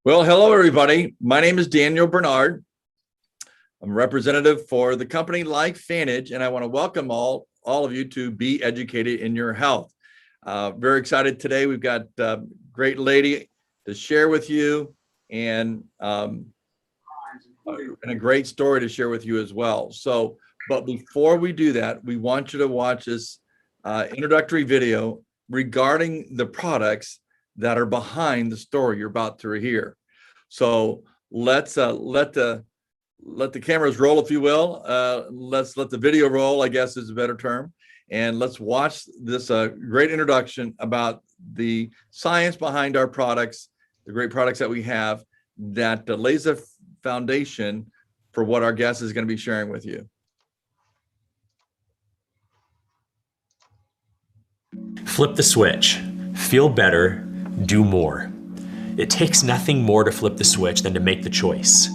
Well, hello, everybody. My name is Daniel Bernard. I'm a representative for the company LifeVantage, and I want to welcome all of you to Be Educated in Your Health. Very excited today. We've got a great lady to share with you and a great story to share with you as well. But before we do that, we want you to watch this introductory video regarding the products that are behind the story you're about to hear. So let's let the cameras roll, if you will. Let's let the video roll, I guess is a better term. And let's watch this great introduction about the science behind our products, the great products that we have that lays a foundation for what our guest is going to be sharing with you. Flip the switch. Feel better. Do more. It takes nothing more to flip the switch than to make the choice.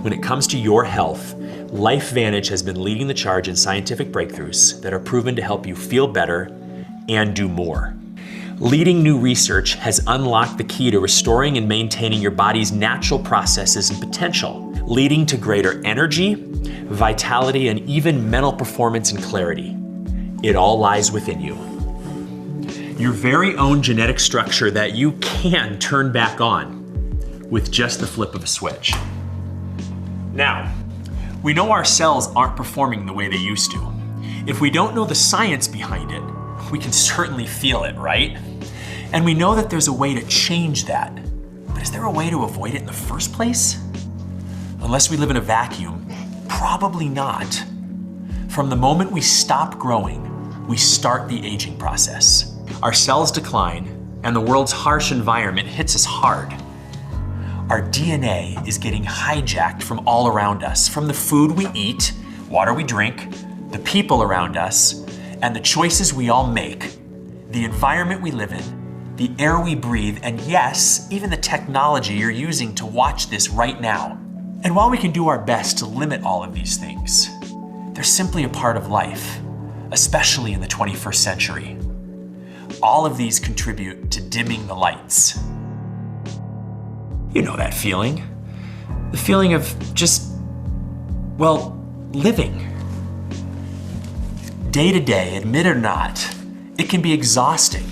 When it comes to your health, LifeVantage has been leading the charge in scientific breakthroughs that are proven to help you feel better and do more. Leading new research has unlocked the key to restoring and maintaining your body's natural processes and potential, leading to greater energy, vitality, and even mental performance and clarity. It all lies within you. Your very own genetic structure that you can turn back on with just the flip of a switch. Now, we know our cells aren't performing the way they used to. If we don't know the science behind it, we can certainly feel it, right? And we know that there's a way to change that. But is there a way to avoid it in the first place? Unless we live in a vacuum, probably not. From the moment we stop growing, we start the aging process. Our cells decline, and the world's harsh environment hits us hard. Our DNA is getting hijacked from all around us, from the food we eat, water we drink, the people around us, and the choices we all make, the environment we live in, the air we breathe, and yes, even the technology you're using to watch this right now. And while we can do our best to limit all of these things, they're simply a part of life, especially in the 21st century. All of these contribute to dimming the lights. You know that feeling. The feeling of just, well, living. Day to day, admit it or not, it can be exhausting.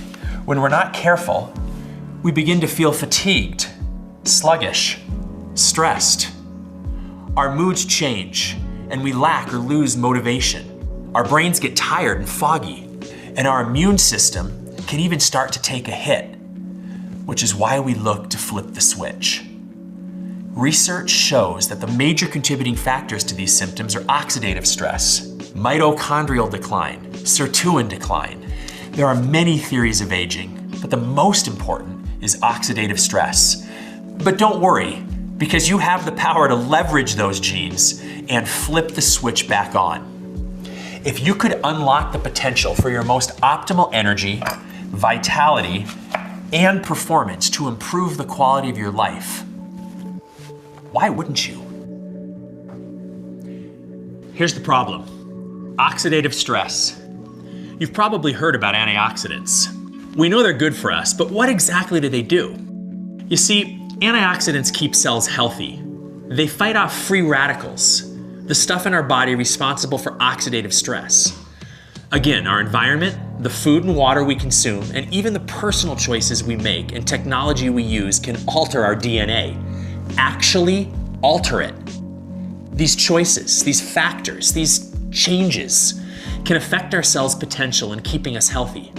When we're not careful, we begin to feel fatigued, sluggish, stressed. Our moods change, and we lack or lose motivation. Our brains get tired and foggy, and our immune system can even start to take a hit, which is why we look to flip the switch. Research shows that the major contributing factors to these symptoms are oxidative stress, mitochondrial decline, sirtuin decline. There are many theories of aging, but the most important is oxidative stress. But don't worry, because you have the power to leverage those genes and flip the switch back on. If you could unlock the potential for your most optimal energy, vitality, and performance to improve the quality of your life, why wouldn't you? Here's the problem: oxidative stress. You've probably heard about antioxidants. We know they're good for us, but what exactly do they do? You see, antioxidants keep cells healthy. They fight off free radicals, the stuff in our body responsible for oxidative stress. Again, our environment, the food and water we consume, and even the personal choices we make and technology we use can alter our DNA. Actually alter it. These choices, these factors, these changes can affect our cells' potential in keeping us healthy.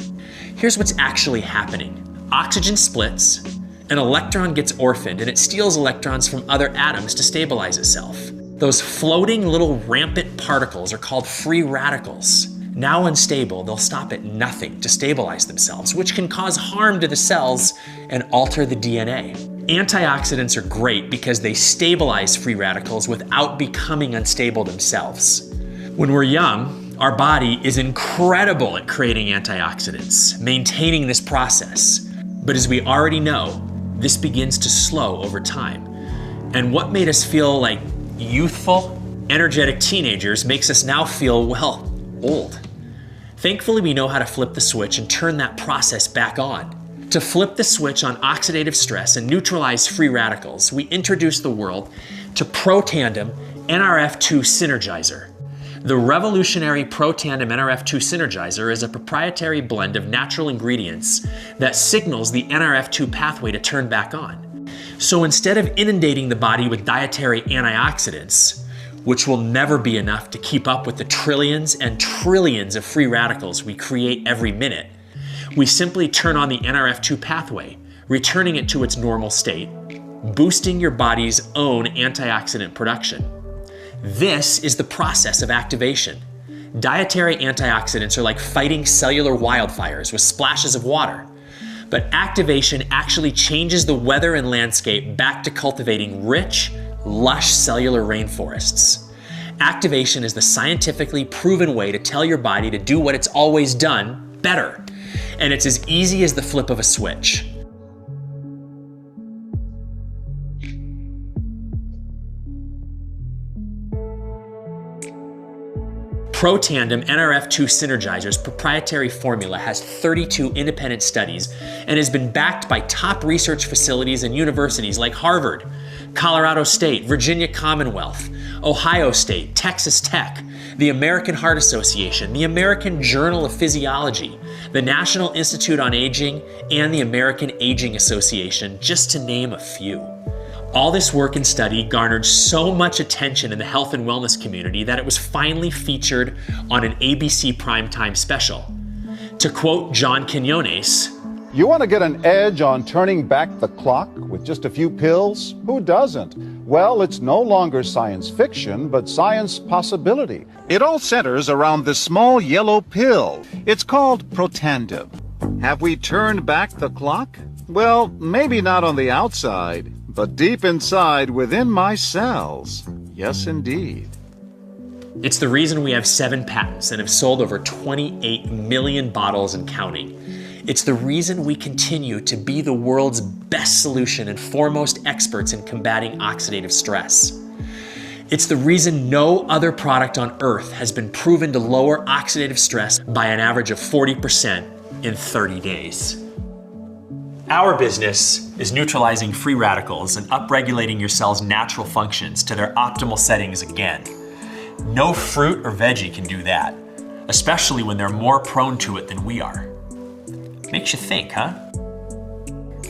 Here's what's actually happening. Oxygen splits, an electron gets orphaned, and it steals electrons from other atoms to stabilize itself. Those floating little rampant particles are called free radicals. Now unstable, they'll stop at nothing to stabilize themselves, which can cause harm to the cells and alter the DNA. Antioxidants are great because they stabilize free radicals without becoming unstable themselves. When we're young, our body is incredible at creating antioxidants, maintaining this process. But as we already know, this begins to slow over time. And what made us feel like youthful, energetic teenagers makes us now feel, well, old. Thankfully, we know how to flip the switch and turn that process back on. To flip the switch on oxidative stress and neutralize free radicals, we introduce the world to ProTandem NRF2 Synergizer. The revolutionary ProTandem NRF2 Synergizer is a proprietary blend of natural ingredients that signals the NRF2 pathway to turn back on. So instead of inundating the body with dietary antioxidants, which will never be enough to keep up with the trillions and trillions of free radicals we create every minute, we simply turn on the NRF2 pathway, returning it to its normal state, boosting your body's own antioxidant production. This is the process of activation. Dietary antioxidants are like fighting cellular wildfires with splashes of water. But activation actually changes the weather and landscape back to cultivating rich, lush cellular rainforests. Activation is the scientifically proven way to tell your body to do what it's always done better. And it's as easy as the flip of a switch. ProTandem NRF2 Synergizer's proprietary formula has 32 independent studies and has been backed by top research facilities and universities like Harvard, Colorado State, Virginia Commonwealth, Ohio State, Texas Tech, the American Heart Association, the American Journal of Physiology, the National Institute on Aging, and the American Aging Association, just to name a few. All this work and study garnered so much attention in the health and wellness community that it was finally featured on an ABC primetime special. To quote John Quinones, "You want to get an edge on turning back the clock with just a few pills? Who doesn't? Well, it's no longer science fiction, but science possibility. It all centers around this small yellow pill. It's called ProTandem. Have we turned back the clock? Well, maybe not on the outside, but deep inside within my cells. Yes, indeed." It's the reason we have 7 patents and have sold over 28 million bottles and counting. It's the reason we continue to be the world's best solution and foremost experts in combating oxidative stress. It's the reason no other product on earth has been proven to lower oxidative stress by an average of 40% in 30 days. Our business is neutralizing free radicals and upregulating your cell's natural functions to their optimal settings again. No fruit or veggie can do that, especially when they're more prone to it than we are. Makes you think, huh?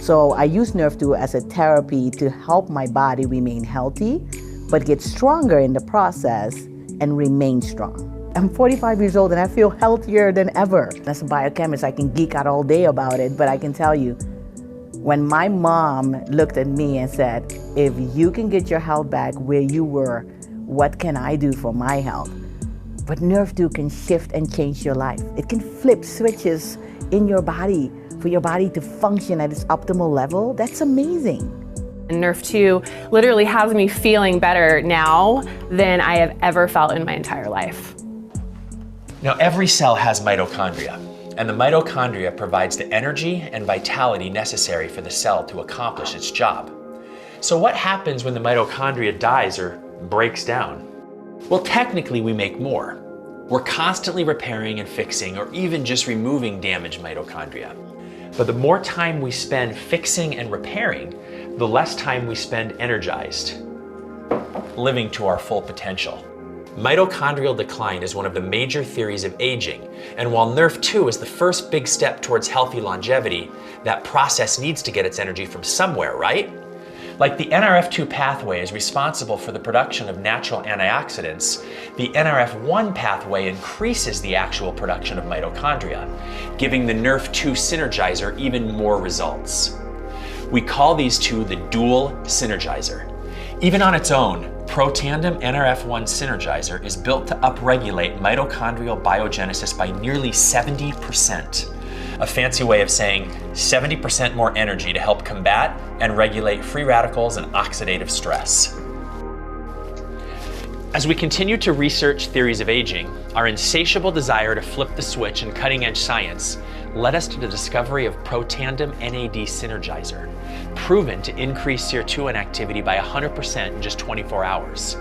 So I use Nerf2 as a therapy to help my body remain healthy, but get stronger in the process and remain strong. I'm 45 years old and I feel healthier than ever. As a biochemist, I can geek out all day about it, but I can tell you, when my mom looked at me and said, "If you can get your health back where you were, what can I do for my health?" But Nerf2 can shift and change your life. It can flip switches in your body for your body to function at its optimal level. That's amazing. Nerf2 literally has me feeling better now than I have ever felt in my entire life. Now, every cell has mitochondria, and the mitochondria provides the energy and vitality necessary for the cell to accomplish its job. So what happens when the mitochondria dies or breaks down? Well, technically we make more. We're constantly repairing and fixing or even just removing damaged mitochondria. But the more time we spend fixing and repairing, the less time we spend energized, living to our full potential. Mitochondrial decline is one of the major theories of aging, and while Nerf2 is the first big step towards healthy longevity, that process needs to get its energy from somewhere, right? Like the NRF2 pathway is responsible for the production of natural antioxidants, the NRF1 pathway increases the actual production of mitochondria, giving the Nerf2 Synergizer even more results. We call these two the dual synergizer. Even on its own, ProTandem NRF1 Synergizer is built to upregulate mitochondrial biogenesis by nearly 70%. A fancy way of saying 70% more energy to help combat and regulate free radicals and oxidative stress. As we continue to research theories of aging, our insatiable desire to flip the switch in cutting-edge science led us to the discovery of ProTandem NAD Synergizer, proven to increase serotonin activity by 100% in just 24 hours.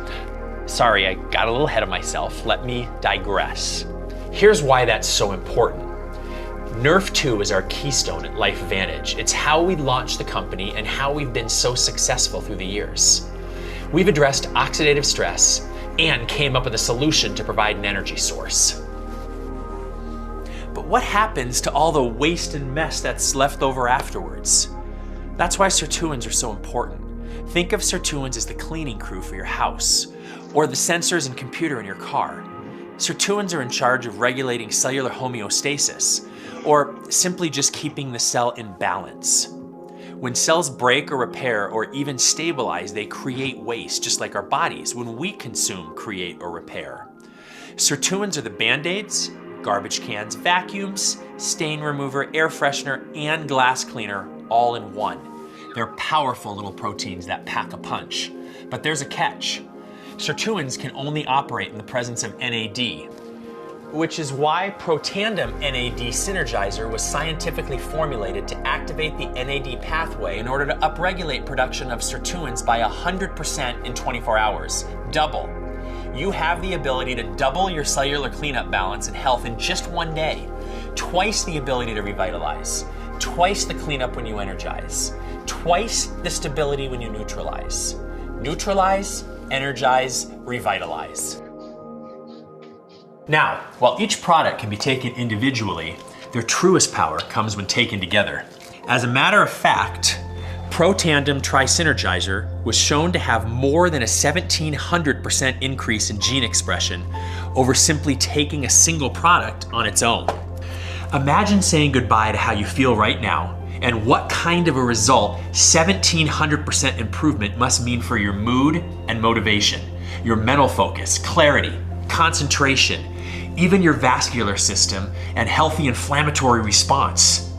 Sorry, I got a little ahead of myself. Let me digress. Here's why that's so important. Nerf 2 is our keystone at Life Vantage. It's how we launched the company and how we've been so successful through the years. We've addressed oxidative stress and came up with a solution to provide an energy source. But what happens to all the waste and mess that's left over afterwards? That's why sirtuins are so important. Think of sirtuins as the cleaning crew for your house, or the sensors and computer in your car. Sirtuins are in charge of regulating cellular homeostasis, or simply just keeping the cell in balance. When cells break or repair or even stabilize, they create waste, just like our bodies when we consume, create, or repair. Sirtuins are the band-aids, garbage cans, vacuums, stain remover, air freshener, and glass cleaner all in one. They're powerful little proteins that pack a punch. But there's a catch. Sirtuins can only operate in the presence of NAD, which is why Protandim NAD Synergizer was scientifically formulated to activate the NAD pathway in order to upregulate production of sirtuins by 100% in 24 hours. Double. You have the ability to double your cellular cleanup balance and health in just one day. Twice the ability to revitalize. Twice the cleanup when you energize. Twice the stability when you neutralize. Neutralize, energize, revitalize. Now, while each product can be taken individually, their truest power comes when taken together. As a matter of fact, Protandim Tri-Synergizer was shown to have more than a 1,700% increase in gene expression over simply taking a single product on its own. Imagine saying goodbye to how you feel right now and what kind of a result 1,700% improvement must mean for your mood and motivation, your mental focus, clarity, concentration, even your vascular system and healthy inflammatory response.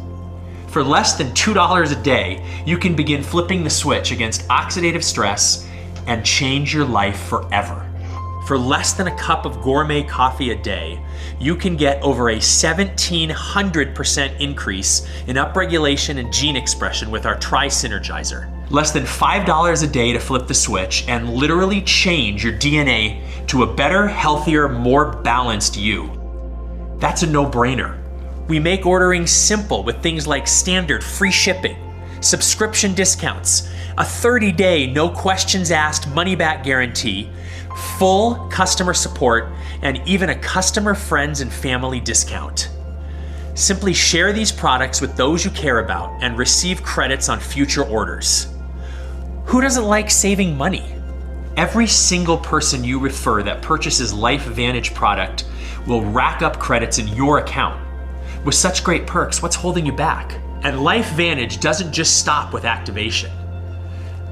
For less than $2 a day, you can begin flipping the switch against oxidative stress and change your life forever. For less than a cup of gourmet coffee a day, you can get over a 1,700% increase in upregulation and gene expression with our Tri-Synergizer. Less than $5 a day to flip the switch and literally change your DNA to a better, healthier, more balanced you. That's a no-brainer. We make ordering simple with things like standard free shipping, subscription discounts, a 30-day no questions asked money-back guarantee, full customer support, and even a customer, friends, and family discount. Simply share these products with those you care about and receive credits on future orders. Who doesn't like saving money? Every single person you refer that purchases Life Vantage product will rack up credits in your account. With such great perks, what's holding you back? And Life Vantage doesn't just stop with activation.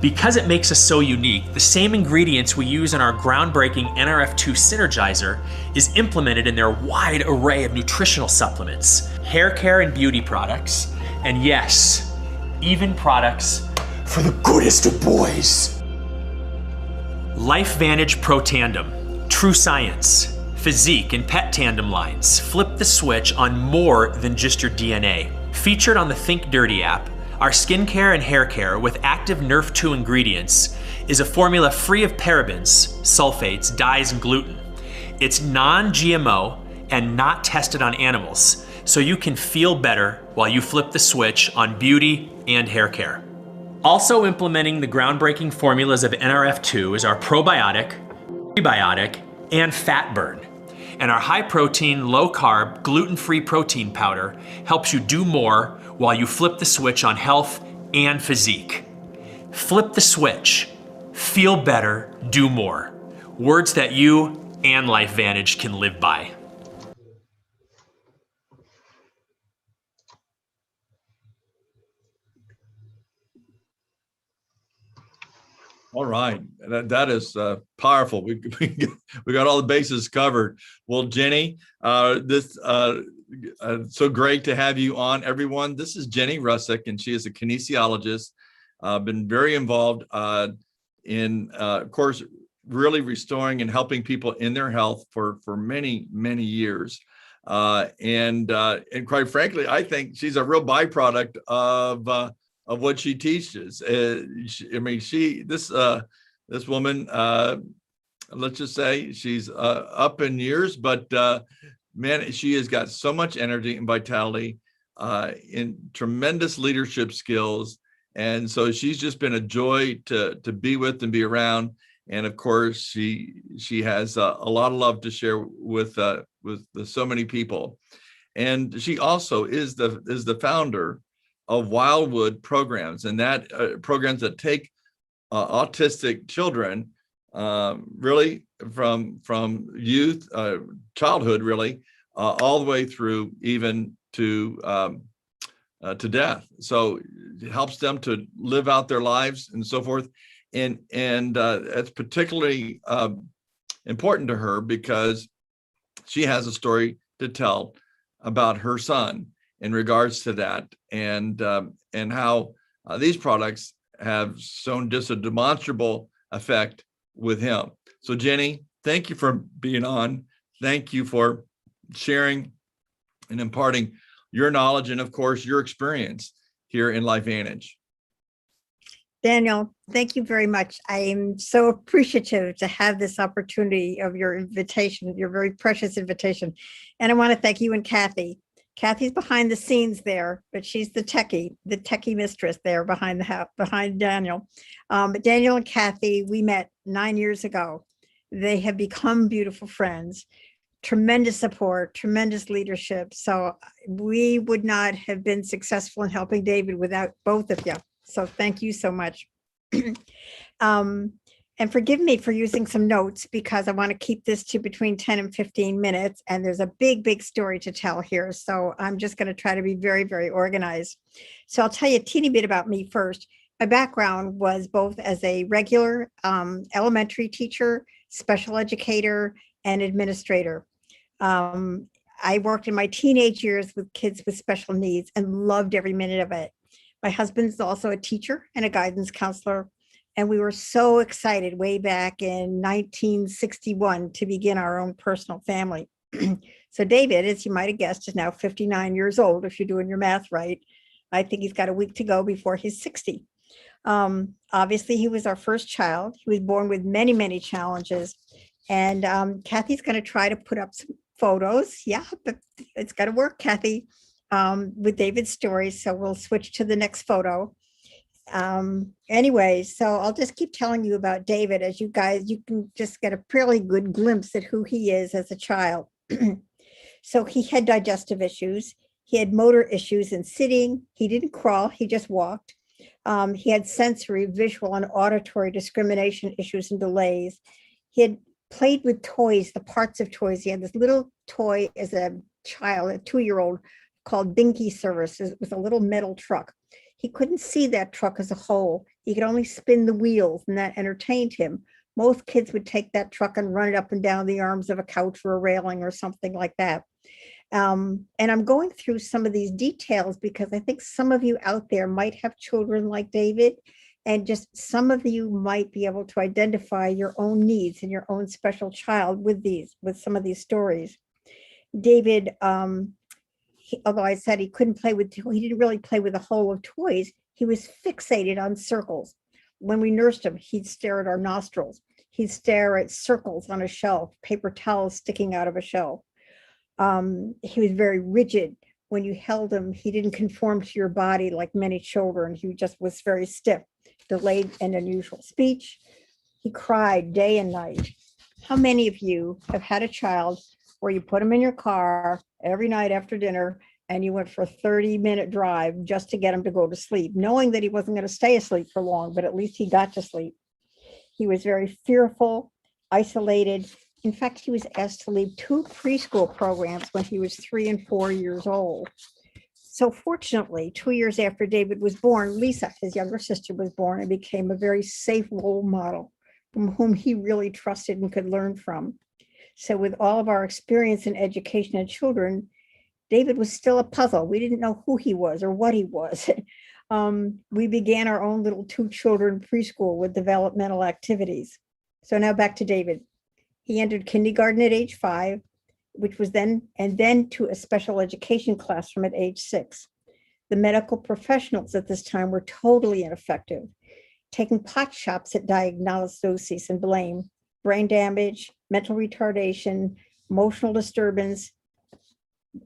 Because it makes us so unique, the same ingredients we use in our groundbreaking NRF2 Synergizer is implemented in their wide array of nutritional supplements, hair care and beauty products, and yes, even products for the goodest of boys. Life Vantage Protandim, True Science, Physique, and Pet Tandem lines flip the switch on more than just your DNA. Featured on the Think Dirty app, our skincare and hair care with active Nerf 2 ingredients is a formula free of parabens, sulfates, dyes, and gluten. It's non-GMO and not tested on animals, so you can feel better while you flip the switch on beauty and hair care. Also implementing the groundbreaking formulas of NRF2 is our probiotic, prebiotic, and fat burn. And our high protein, low carb, gluten-free protein powder helps you do more while you flip the switch on health and physique. Flip the switch, feel better, do more. Words that you and Life Vantage can live by. All right, that is powerful. We got all the bases covered. Well, Jenny, so great to have you on, everyone. This is Jenny Russick, and she is a kinesiologist. Been very involved in, of course, really restoring and helping people in their health for many years. And quite frankly, I think she's a real byproduct of what she teaches. This woman, let's just say she's up in years, but man, she has got so much energy and vitality. in tremendous leadership skills. And so she's just been a joy to be with and be around. And of course, she has a lot of love to share with so many people. And she also is the founder of Wildwood programs, and that programs that take autistic children really from youth, childhood, really, all the way through even to death. So it helps them to live out their lives and so forth. And it's particularly important to her because she has a story to tell about her son in regards to that, and how these products have shown just a demonstrable effect with him. So Jenny, thank you for being on. Thank you for sharing and imparting your knowledge and of course your experience here in LifeVantage. Daniel, thank you very much. I am so appreciative to have this opportunity of your invitation, your very precious invitation. And I want to thank you and Kathy. Kathy's behind the scenes there, but she's the techie mistress there behind the house, behind Daniel. But Daniel and Kathy, we met 9 years ago. They have become beautiful friends, tremendous support, tremendous leadership. So we would not have been successful in helping David without both of you. So thank you so much. And forgive me for using some notes because I want to keep this to between 10 and 15 minutes. And there's a big story to tell here. So I'm just going to try to be very, very organized. So I'll tell you a teeny bit about me first. My background was both as a regular elementary teacher, special educator, and administrator. I worked in my teenage years with kids with special needs and loved every minute of it. My husband's also a teacher and a guidance counselor. And we were so excited way back in 1961 to begin our own personal family. So David, as you might have guessed, is now 59 years old, if you're doing your math right. I think he's got a week to go before he's 60. Obviously, he was our first child. He was born with many challenges. And Kathy's going to try to put up some photos. Yeah, but it's got to work, Kathy, with David's story. So we'll switch to the next photo. Anyway, so I'll just keep telling you about David as you can just get a pretty good glimpse at who he is as a child. So he had digestive issues. He had motor issues in sitting. He didn't crawl. He just walked. He had sensory, visual, and auditory discrimination issues and delays. He had played with toys, the parts of toys. He had this little toy as a child, a 2-year-old, called Dinky Services. It was a little metal truck. He couldn't see that truck as a whole. He could only spin the wheels, and that entertained him. Most kids would take that truck and run it up and down the arms of a couch or a railing or something like that. And I'm going through some of these details because I think some of you out there might have children like David, and just some of you might be able to identify your own needs and your own special child with some of these stories. David, although I said he couldn't play with, he didn't really play with a whole of toys. He was fixated on circles. When we nursed him, he'd stare at our nostrils. He'd stare at circles on a shelf, paper towels sticking out of a shelf. He was very rigid. When you held him, he didn't conform to your body like many children. He just was very stiff, delayed and unusual speech. He cried day and night. How many of you have had a child where you put him in your car every night after dinner and you went for a 30-minute drive just to get him to go to sleep, knowing that he wasn't going to stay asleep for long, but at least he got to sleep? He was very fearful, isolated. In fact, he was asked to leave 2 preschool programs when he was 3 and 4 years old. So fortunately, 2 years after David was born, Lisa, his younger sister, was born and became a very safe role model from whom he really trusted and could learn from. So with all of our experience in education and children, David was still a puzzle. We didn't know who he was or what he was. We began our own little 2-children preschool with developmental activities. So now back to David. He entered kindergarten at age 5, which was then to a special education classroom at age 6. The medical professionals at this time were totally ineffective, taking pot shots at diagnoses and blame, brain damage, mental retardation, emotional disturbance,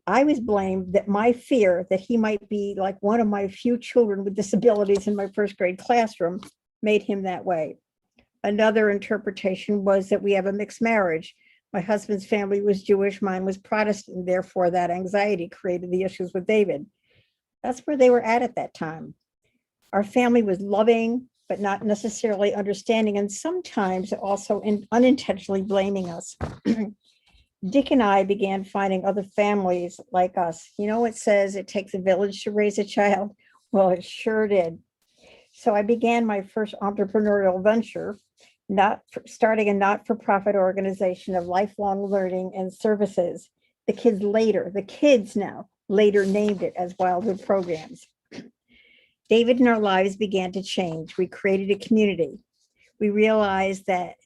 I was blamed that my fear that he might be like one of my few children with disabilities in my first grade classroom made him that way. Another interpretation was that we have a mixed marriage. My husband's family was Jewish, mine was Protestant, therefore that anxiety created the issues with David. That's where they were at that time. Our family was loving, but not necessarily understanding, and sometimes also unintentionally blaming us. Dick and I began finding other families like us. You know, it says it takes a village to raise a child. Well, it sure did. So I began my first entrepreneurial venture, starting a not-for-profit organization of lifelong learning and services. The kids now later named it as Wildwood Programs. David and our lives began to change. We created a community. We realized that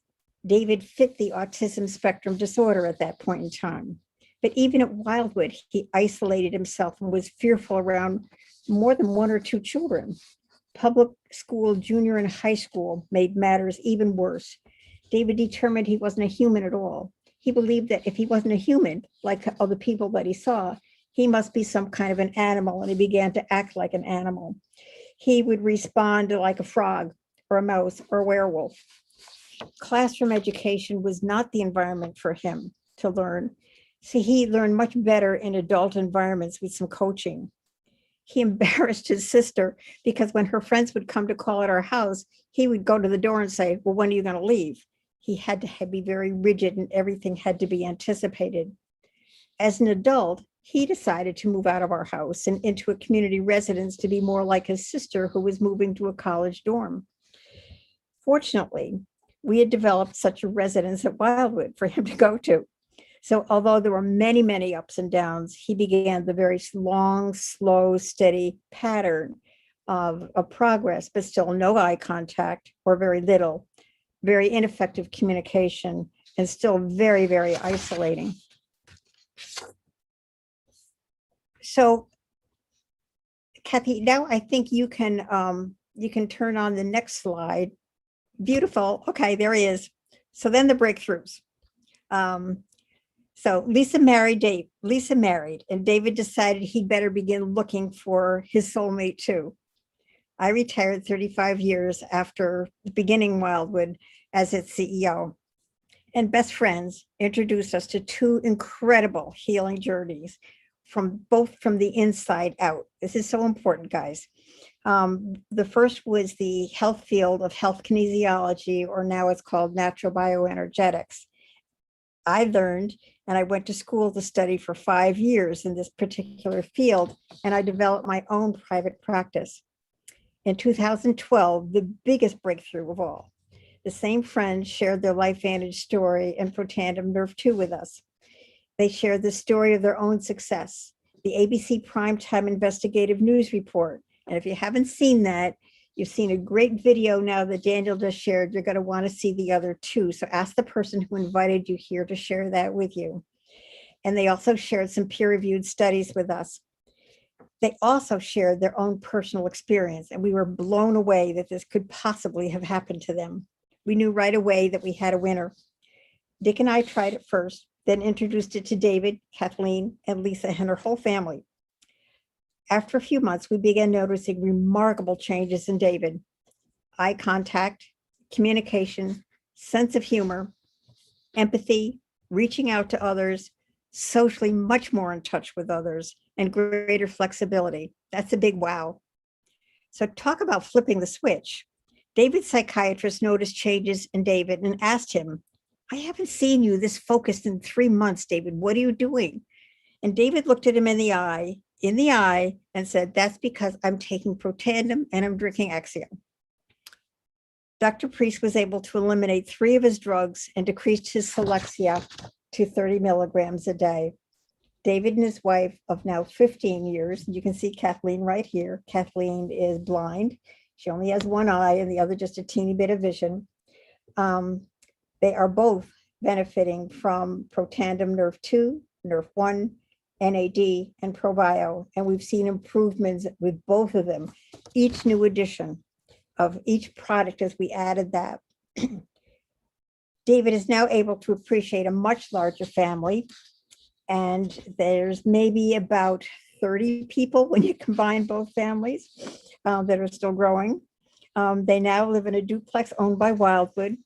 David fit the autism spectrum disorder at that point in time. But even at Wildwood, he isolated himself and was fearful around more than one or two children. Public school, junior and high school made matters even worse. David determined he wasn't a human at all. He believed that if he wasn't a human, like other people that he saw, he must be some kind of an animal, and he began to act like an animal. He would respond like a frog or a mouse or a werewolf. Classroom education was not the environment for him to learn. See, he learned much better in adult environments with some coaching. He embarrassed his sister because when her friends would come to call at our house, he would go to the door and say, well, when are you going to leave? He had to be very rigid and everything had to be anticipated. As an adult, he decided to move out of our house and into a community residence to be more like his sister who was moving to a college dorm. Fortunately, we had developed such a residence at Wildwood for him to go to. So although there were many, many ups and downs, he began the very long, slow, steady pattern of progress, but still no eye contact or very little, very ineffective communication, and still very, very isolating. So, Kathy, now I think you can turn on the next slide. Beautiful. Okay, there he is. So then the breakthroughs. So Lisa married, and David decided he'd better begin looking for his soulmate too. I retired 35 years after beginning Wildwood as its CEO. And best friends introduced us to two incredible healing journeys from the inside out. This is so important, guys. The first was the health field of health kinesiology, or now it's called natural bioenergetics. I learned, and I went to school to study for 5 years in this particular field, and I developed my own private practice. In 2012, the biggest breakthrough of all, the same friends shared their LifeVantage story and Protandem Nerve 2 with us. They shared the story of their own success, the ABC Primetime Investigative News Report. And if you haven't seen that, you've seen a great video now that Daniel just shared. You're going to want to see the other two. So ask the person who invited you here to share that with you. And they also shared some peer-reviewed studies with us. They also shared their own personal experience, and we were blown away that this could possibly have happened to them. We knew right away that we had a winner. Dick and I tried it first, then introduced it to David, Kathleen, and Lisa and her whole family. After a few months, we began noticing remarkable changes in David. Eye contact, communication, sense of humor, empathy, reaching out to others, socially much more in touch with others, and greater flexibility. That's a big wow. So talk about flipping the switch. David's psychiatrist noticed changes in David and asked him, I haven't seen you this focused in 3 months, David. What are you doing? And David looked at him in the eye, and said, that's because I'm taking Protandem and I'm drinking Axiom. Dr. Priest was able to eliminate 3 of his drugs and decreased his Selexia to 30 milligrams a day. David and his wife of now 15 years, you can see Kathleen right here. Kathleen is blind. She only has one eye and the other just a teeny bit of vision. They are both benefiting from Protandem Nerve 2, Nerve 1, NAD, and ProBio, and we've seen improvements with both of them. Each new addition of each product as we added that. David is now able to appreciate a much larger family. And there's maybe about 30 people when you combine both families that are still growing. They now live in a duplex owned by Wildwood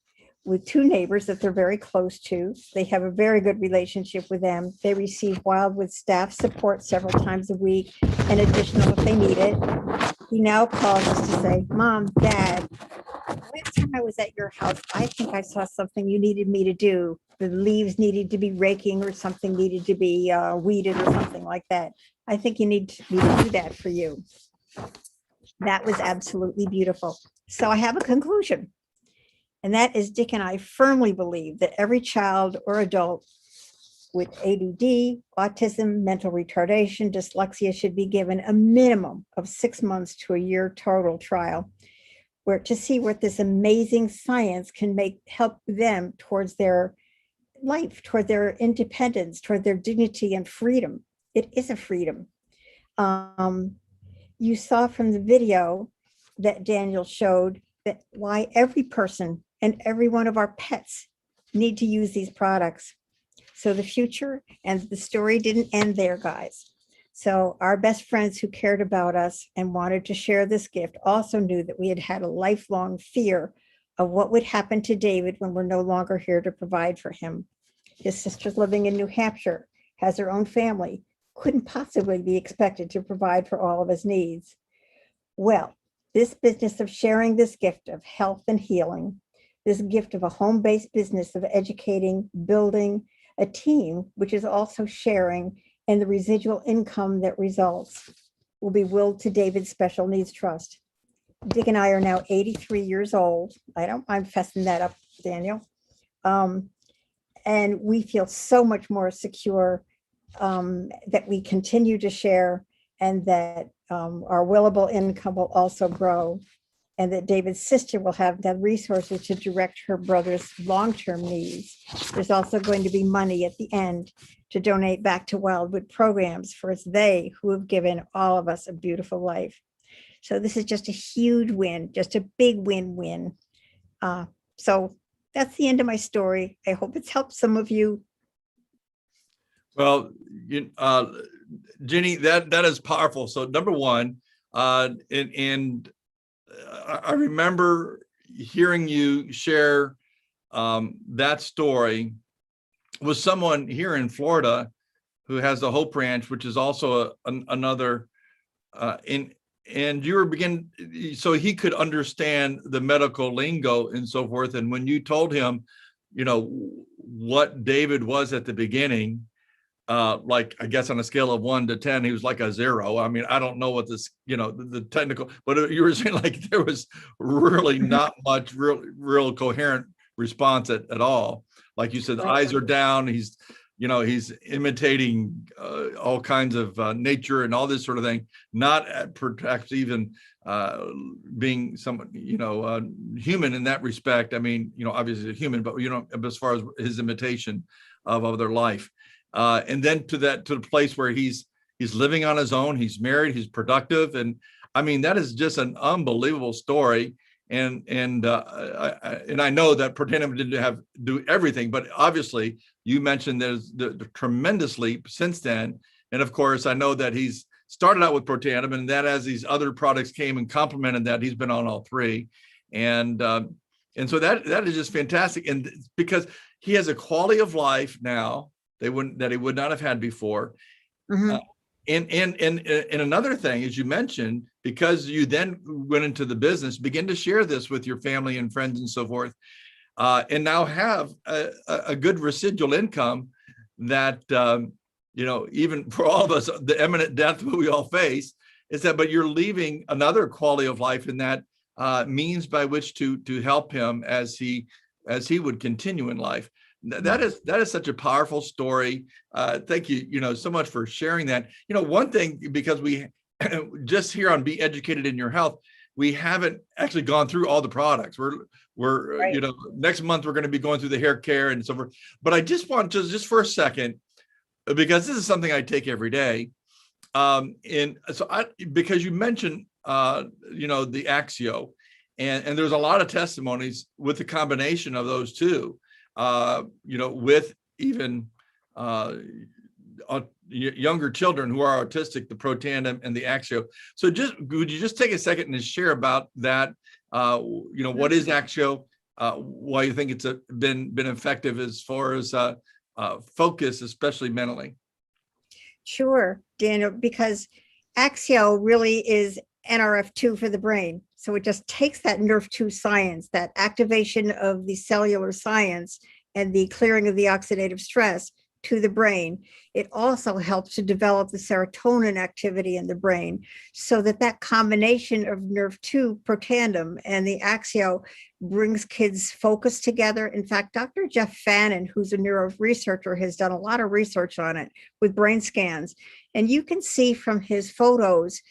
with two neighbors that they're very close to. They have a very good relationship with them. They receive Wildwood staff support several times a week and additional if they need it. He now calls us to say, Mom, Dad, last time I was at your house, I think I saw something you needed me to do. The leaves needed to be raking or something needed to be weeded or something like that. I think you need me to do that for you. That was absolutely beautiful. So I have a conclusion. And that is Dick and I firmly believe that every child or adult with ADD, autism, mental retardation, dyslexia should be given a minimum of 6 months to a year total trial where to see what this amazing science can help them towards their life, toward their independence, toward their dignity and freedom. It is a freedom. You saw from the video that Daniel showed that why every person and every one of our pets need to use these products. So the future and the story didn't end there, guys. So our best friends who cared about us and wanted to share this gift also knew that we had had a lifelong fear of what would happen to David when we're no longer here to provide for him. His sister's living in New Hampshire, has her own family, couldn't possibly be expected to provide for all of his needs. Well, this business of sharing this gift of health and healing, this gift of a home-based business of educating, building a team, which is also sharing, and the residual income that results will be willed to David's Special Needs Trust. Dick and I are now 83 years old. I don't mind fessing that up, Daniel. And we feel so much more secure that we continue to share, and that our willable income will also grow, and that David's sister will have the resources to direct her brother's long-term needs. There's also going to be money at the end to donate back to Wildwood programs, for it's they who have given all of us a beautiful life. So this is just a huge win, just a big win-win. So that's the end of my story. I hope it's helped some of you. Well, Jenny, that is powerful. So number one, and I remember hearing you share that story with someone here in Florida who has the Hope Ranch, which is also another, and you were so he could understand the medical lingo and so forth. And when you told him, what David was at the beginning, like, I guess on a scale of 1 to 10, he was like a 0. I mean, I don't know what this, the technical, but you were saying like there was really not much real coherent response at all. Like you said, the eyes are down. He's imitating all kinds of nature and all this sort of thing, not perhaps even being someone, human in that respect. I mean, obviously a human, but, as far as his imitation of other life. And then to the place where he's living on his own, he's married, he's productive. And I mean, that is just an unbelievable story. And I know that Protandim didn't do everything, but obviously you mentioned there's the tremendous leap since then. And of course, I know that he's started out with Protandim, and that as these other products came and complemented that, he's been on all three. And so that is just fantastic. And because he has a quality of life now that he would not have had before. Mm-hmm. And another thing, as you mentioned, because you then went into the business, begin to share this with your family and friends and so forth, and now have a good residual income that, even for all of us, the imminent death we all face, but you're leaving another quality of life in that means by which to help him as he would continue in life. That is such a powerful story. Thank you, so much for sharing that. One thing, because we just here on Be Educated in Your Health, we haven't actually gone through all the products. We're right. Next month we're going to be going through the hair care and so forth. But I just want to just for a second, because this is something I take every day. And so because you mentioned the Axio, and there's a lot of testimonies with the combination of those two. With even younger children who are autistic, the Protandim and the Axio. So would you just take a second and share about that? What is Axio? Why you think it's been effective as far as focus, especially mentally? Sure, Daniel, because Axio really is NRF2 for the brain. So it just takes that NRF2 science, that activation of the cellular science and the clearing of the oxidative stress to the brain. It also helps to develop the serotonin activity in the brain so that combination of NRF2 Protandim and the Axio brings kids focus together. In fact, Dr. Jeff Fannin, who's a neuro researcher, has done a lot of research on it with brain scans. And you can see from his photos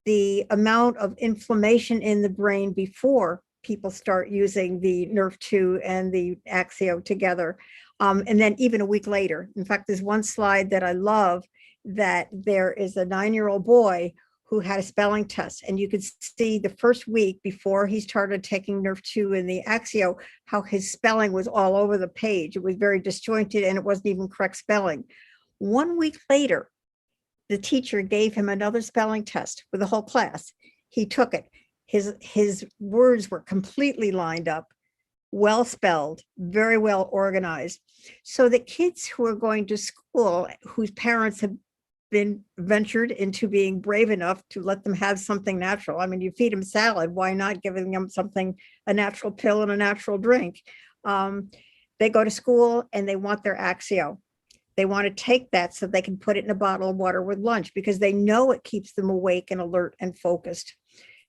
the amount of inflammation in the brain before people start using the NRF2 and the Axio together. And then even a week later. In fact, there's one slide that I love that there is a 9-year-old boy who had a spelling test. And you could see the first week before he started taking NRF2 and the Axio, how his spelling was all over the page. It was very disjointed and it wasn't even correct spelling. 1 week later, the teacher gave him another spelling test with the whole class. He took it. His words were completely lined up, well spelled, very well organized, so that kids who are going to school, whose parents have been ventured into being brave enough to let them have something natural. I mean, you feed them salad, why not giving them something, a natural pill and a natural drink? They go to school and they want their Axio. They want to take that so they can put it in a bottle of water with lunch because they know it keeps them awake and alert and focused.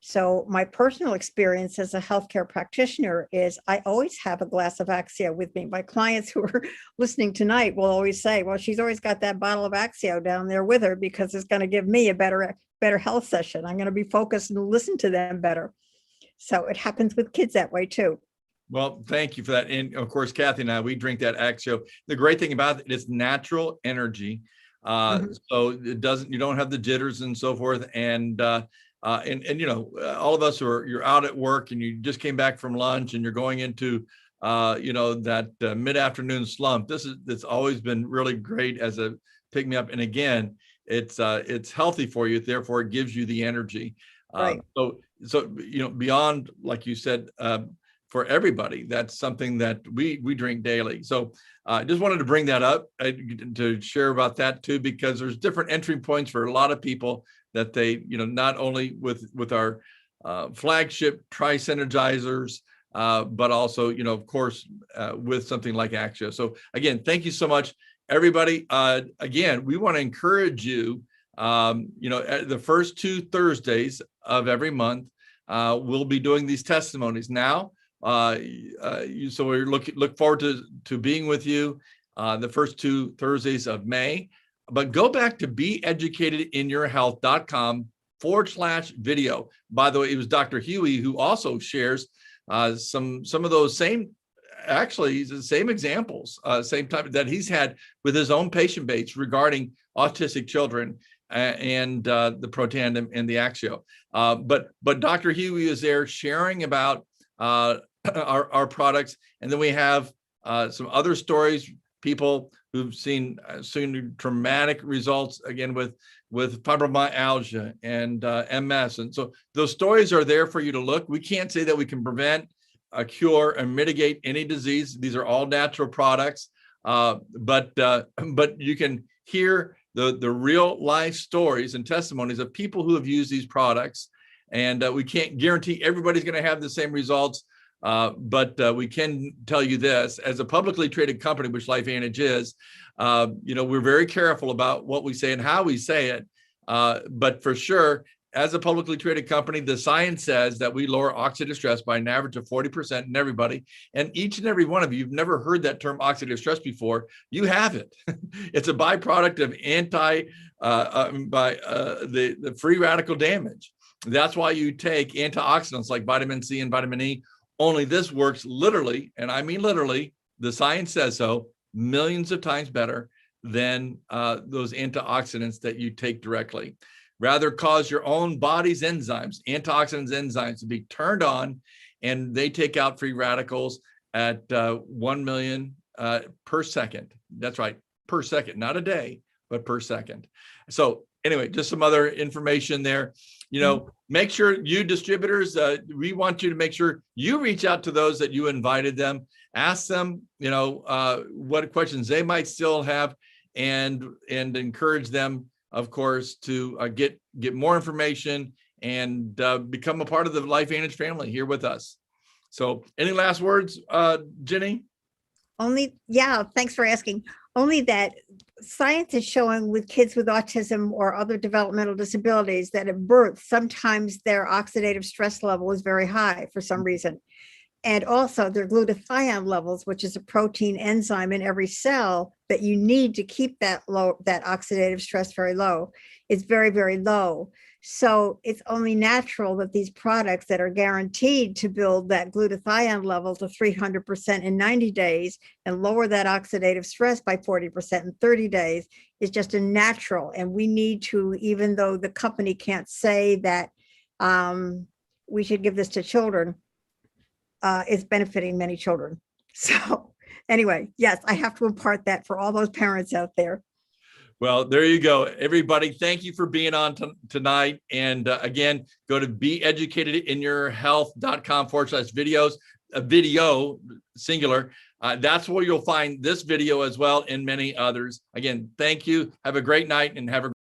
So my personal experience as a healthcare practitioner is I always have a glass of Axio with me. My clients who are listening tonight will always say, well, she's always got that bottle of Axio down there with her because it's going to give me a better health session. I'm going to be focused and listen to them better. So it happens with kids that way too. Well, thank you for that. And of course, Kathy and I, we drink that Axio. The great thing about it is natural energy. So it doesn't, you don't have the jitters and so forth. And all of us you're out at work and you just came back from lunch and you're going into, that mid-afternoon slump. It's always been really great as a pick me up. And again, it's healthy for you. Therefore, it gives you the energy. Right. So beyond, like you said, for everybody, that's something that we drink daily. So I just wanted to bring that up to share about that too, because there's different entry points for a lot of people that they, not only with our flagship Tri-Synergizers, but also, of course, with something like Axio. So again, thank you so much, everybody. Again, we want to encourage you, the first 2 Thursdays of every month, we'll be doing these testimonies now. So we look forward to being with you the first 2 Thursdays of May. But go back to beeducatedinyourhealth.com/video. By the way, it was Dr. Huey who also shares some of those same examples, same type that he's had with his own patient base regarding autistic children and the Protandim and the Axio. But Dr. Huey is there sharing about our products, and then we have some other stories, people who've seen dramatic results again with fibromyalgia and MS, and so those stories are there for you to look. We can't say that we can prevent, cure, and mitigate any disease. These are all natural products, but you can hear the real life stories and testimonies of people who have used these products, and we can't guarantee everybody's going to have the same results. But we can tell you this, as a publicly traded company, which LifeVantage is, we're very careful about what we say and how we say it. But for sure, as a publicly traded company, the science says that we lower oxidative stress by an average of 40% in everybody. And each and every one of you've never heard that term oxidative stress before. You have it. It's a byproduct of the free radical damage. That's why you take antioxidants like vitamin C and vitamin E. Only this works literally, and I mean literally, the science says so, millions of times better than those antioxidants that you take directly. Rather cause your own body's enzymes, antioxidants enzymes, to be turned on, and they take out free radicals at 1 million per second. That's right, per second, not a day, but per second. So anyway, just some other information there. You know, make sure you distributors, we want you to make sure you reach out to those that you invited them, ask them, you know, what questions they might still have, and encourage them, of course, to get more information and become a part of the LifeVantage family here with us. So any last words, Jenny? Thanks for asking. Only that science is showing with kids with autism or other developmental disabilities that at birth, sometimes their oxidative stress level is very high for some reason. And also their glutathione levels, which is a protein enzyme in every cell that you need to keep that oxidative stress very low, is very, very low. So it's only natural that these products that are guaranteed to build that glutathione level to 300% in 90 days and lower that oxidative stress by 40% in 30 days is just a natural. And we need to, even though the company can't say that we should give this to children, it's benefiting many children. So anyway, yes, I have to impart that for all those parents out there. Well, there you go. Everybody, thank you for being on tonight. And again, go to beeducatedinyourhealth.com/videos, a video singular. That's where you'll find this video as well and many others. Again, thank you. Have a great night and have a